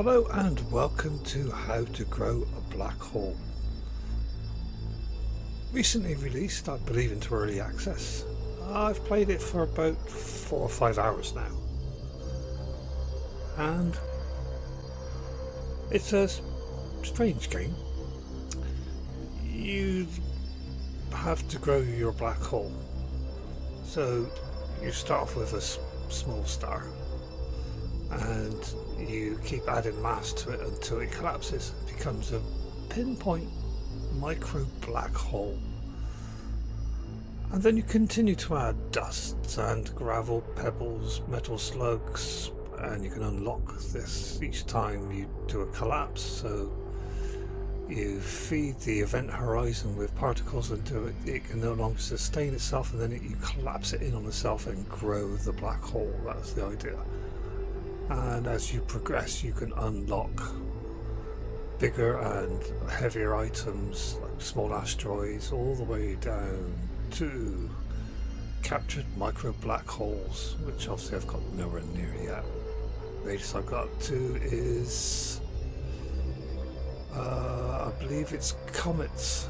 Hello and welcome to How to Grow a Black Hole. Recently released, I believe, into early access. I've played it for about 4 or 5 hours now. And it's a strange game. You have to grow your black hole. So you start off with a small star and you keep adding mass to it until it collapses. It becomes a pinpoint micro black hole. And then you continue to add dust, sand, gravel, pebbles, metal slugs, and you can unlock this each time you do a collapse. So you feed the event horizon with particles until it can no longer sustain itself, and then you collapse it in on itself and grow the black hole. That's the idea. And as you progress, you can unlock bigger and heavier items like small asteroids, all the way down to captured micro black holes, which obviously I've got nowhere near yet. The latest I've got to is I believe it's comets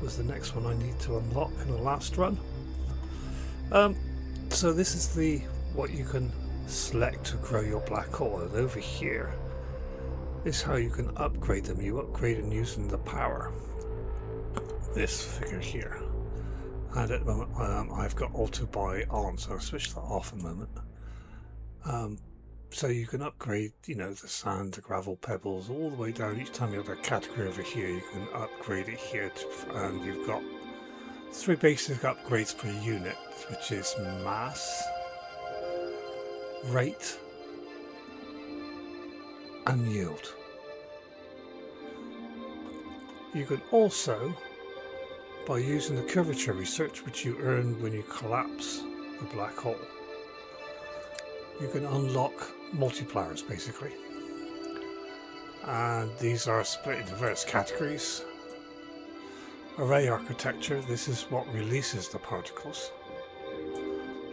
was the next one I need to unlock in the last run. So this is what you can select to grow your black hole, and over here is how you can upgrade them. You upgrade them using the power, this figure here, and at the moment I've got auto buy on, so I'll switch that off a moment. So you can upgrade, the sand, the gravel, pebbles, all the way down. Each time you have a category over here, you can upgrade it here and you've got 3 basic upgrades per unit, which is mass, rate and yield. You can also, by using the curvature research, which you earn when you collapse the black hole, you can unlock multipliers basically, and these are split into various categories. Array architecture, this is what releases the particles.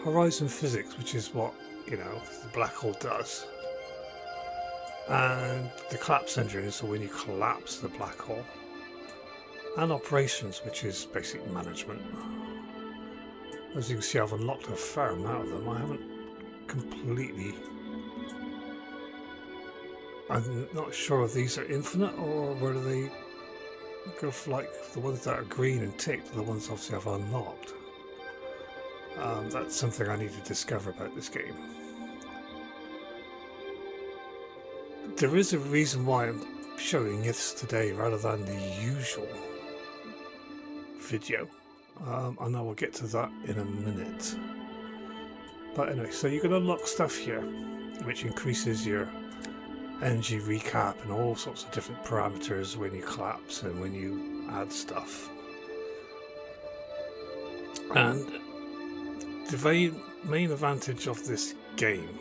Horizon physics, which is what the black hole does, and the collapse engine is when you collapse the black hole, and operations, which is basic management. As you can see, I've unlocked a fair amount of them. I haven't completely, I'm not sure if these are infinite or whether they go for like the ones that are green and ticked are the ones obviously I've unlocked. That's something I need to discover about this game. There is a reason why I'm showing this today rather than the usual video, and I will get to that in a minute. But anyway, so you can unlock stuff here which increases your energy recap and all sorts of different parameters when you collapse and when you add stuff. And the main advantage of this game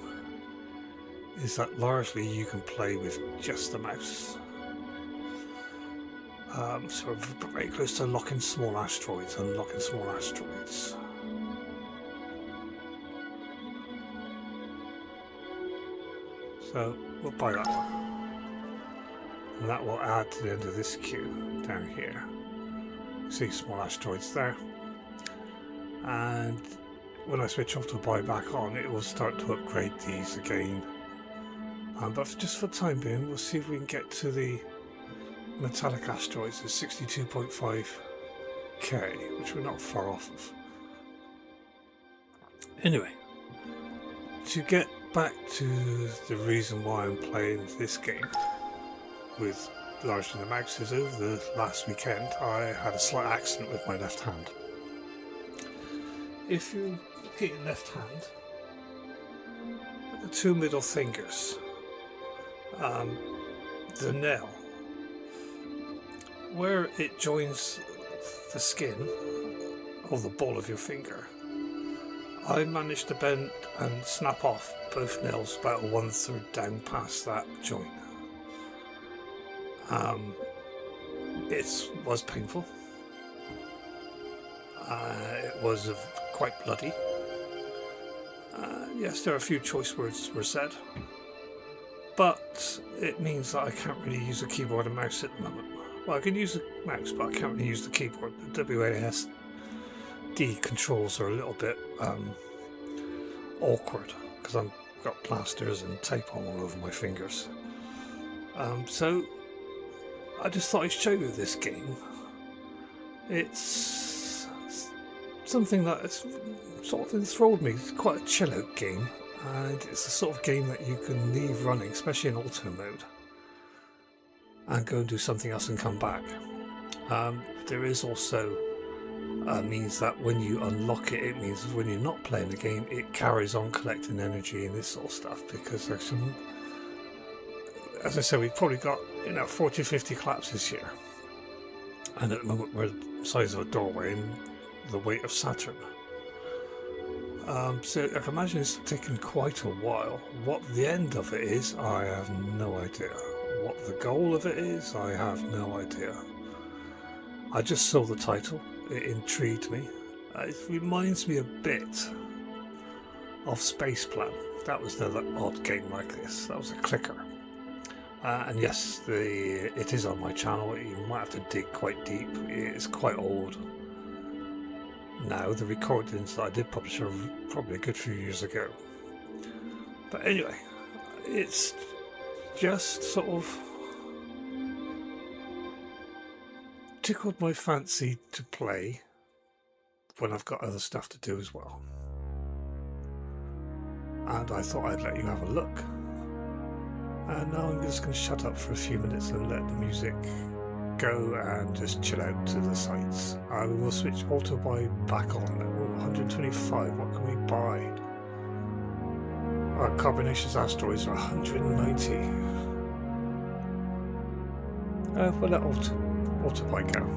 is that largely you can play with just the mouse. So we're very close to unlocking small asteroids, So we'll buy that one, and that will add to the end of this queue down here. You see small asteroids there, and when I switch off to buy back on, it will start to upgrade these again. But just for the time being, we'll see if we can get to the metallic asteroids at 62.5k, which we're not far off of. Anyway, to get back to the reason why I'm playing this game with largely the mouse is, over the last weekend I had a slight accident with my left hand. If you look at your left hand, the 2 middle fingers, the nail, where it joins the skin of the ball of your finger, I managed to bend and snap off both nails about 1/3 down past that joint. It was painful. It was quite bloody. Yes, there are a few choice words were said. but it means that I can't really use a keyboard and mouse at the moment. Well, I can use the mouse, but I can't really use the keyboard. The WASD controls are a little bit awkward because I've got plasters and tape all over my fingers. So I just thought I'd show you this game. It's something that has sort of enthralled me. It's quite a chill out game, and it's the sort of game that you can leave running, especially in auto mode, and go and do something else and come back. There is also means that when you unlock it, it means when you're not playing the game, it carries on collecting energy and this sort of stuff, because there's some, as I said, we've probably got 40 or 50 collapses here, and at the moment we're the size of a doorway and the weight of Saturn. So I can imagine it's taken quite a while. What the end of it is, I have no idea. What the goal of it is, I have no idea. I just saw the title, it intrigued me. It reminds me a bit of Space Plan. That was another odd game like this. That was a clicker. And yes, it is on my channel. You might have to dig quite deep. It's quite old now. The recordings that I did publish are probably a good few years ago. But anyway, it's just sort of tickled my fancy to play when I've got other stuff to do as well. And I thought I'd let you have a look. And now I'm just going to shut up for a few minutes and let the music go and just chill out to the sights. I will switch auto buy back on. 125, what can we buy? Our carbonaceous asteroids are 190. We'll let auto buy go.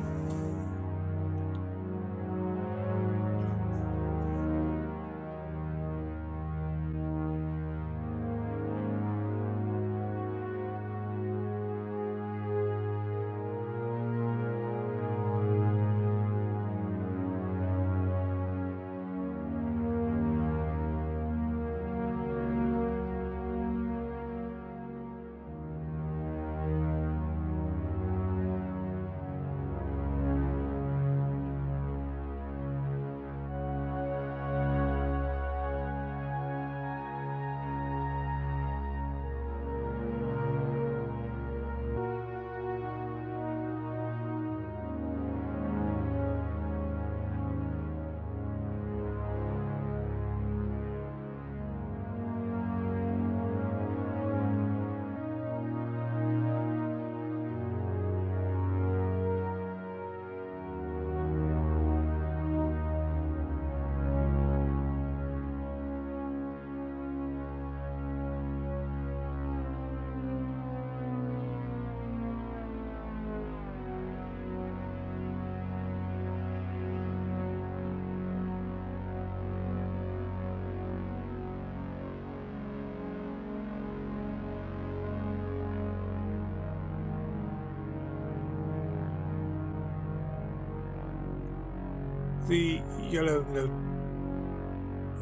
The yellow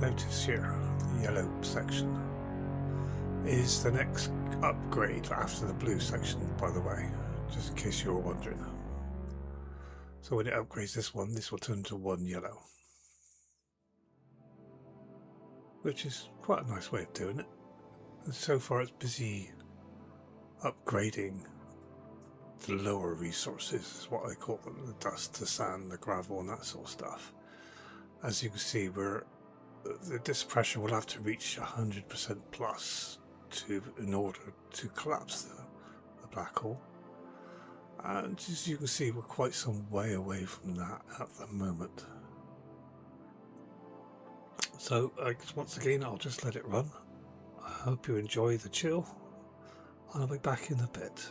notice here, the yellow section, is the next upgrade after the blue section, by the way, just in case you were wondering. So when it upgrades this will turn to one yellow, which is quite a nice way of doing it. And so far it's busy upgrading the lower resources, is what I call them, the dust, the sand, the gravel and that sort of stuff. As you can see, this pressure will have to reach 100% plus in order to collapse the black hole. And as you can see, we're quite some way away from that at the moment. So once again, I'll just let it run. I hope you enjoy the chill, and I'll be back in a bit.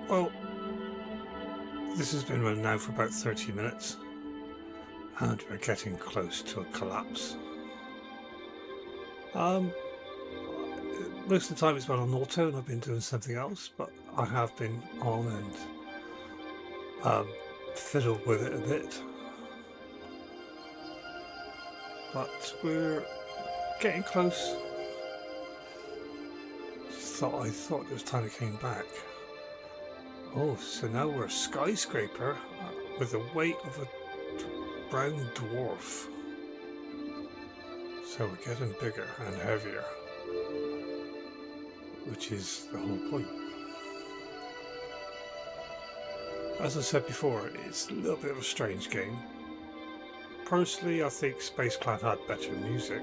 Well, this has been running now for about 30 minutes and we're getting close to a collapse. Most of the time it's been on auto and I've been doing something else, but I have been on and fiddled with it a bit. But we're getting close. I thought it was time it came back. Oh, so now we're a skyscraper with the weight of a brown dwarf. So we're getting bigger and heavier, which is the whole point. As I said before, it's a little bit of a strange game. Personally, I think Space Clan had better music,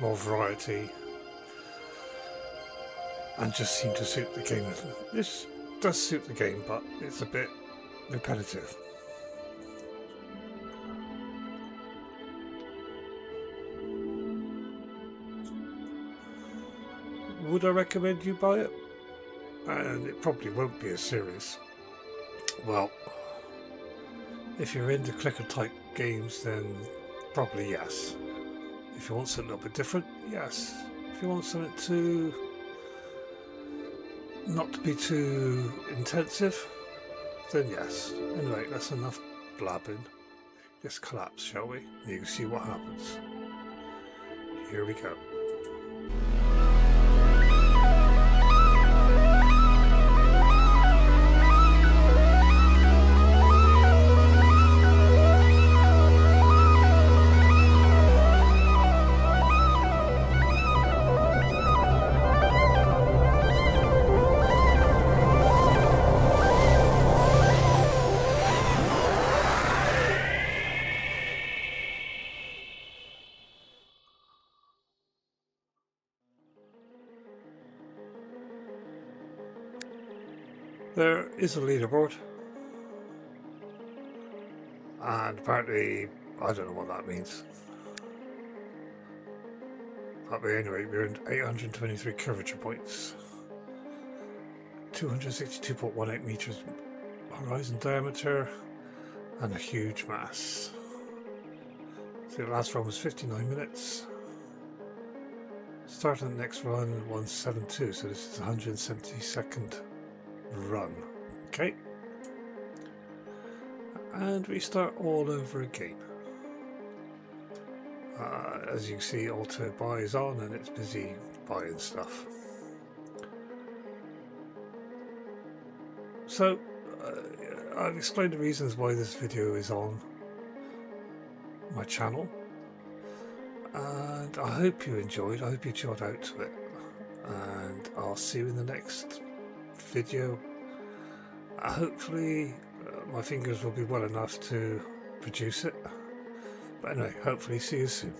more variety, and just seemed to suit the game. This does suit the game, but it's a bit repetitive. Would I recommend you buy it? And it probably won't be as serious. Well, if you're into clicker type games, then probably yes. If you want something a little bit different, yes. If you want something to not to be too intensive, then yes. Anyway, that's enough blabbing. Let's collapse, shall we? You can see what happens. Here we go. There is a leaderboard, and apparently, I don't know what that means. But anyway, we earned 823 curvature points, 262.18 meters horizon diameter, and a huge mass. So the last run was 59 minutes. Starting the next run 172, so this is 172nd run. Okay, and we start all over again. As you can see, auto buy is on and it's busy buying stuff. So I've explained the reasons why this video is on my channel, and I hope you enjoyed. I hope you chilled out to it, and I'll see you in the next video. Hopefully my fingers will be well enough to produce it, but anyway, hopefully see you soon.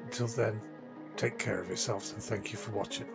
Until then, take care of yourselves and thank you for watching.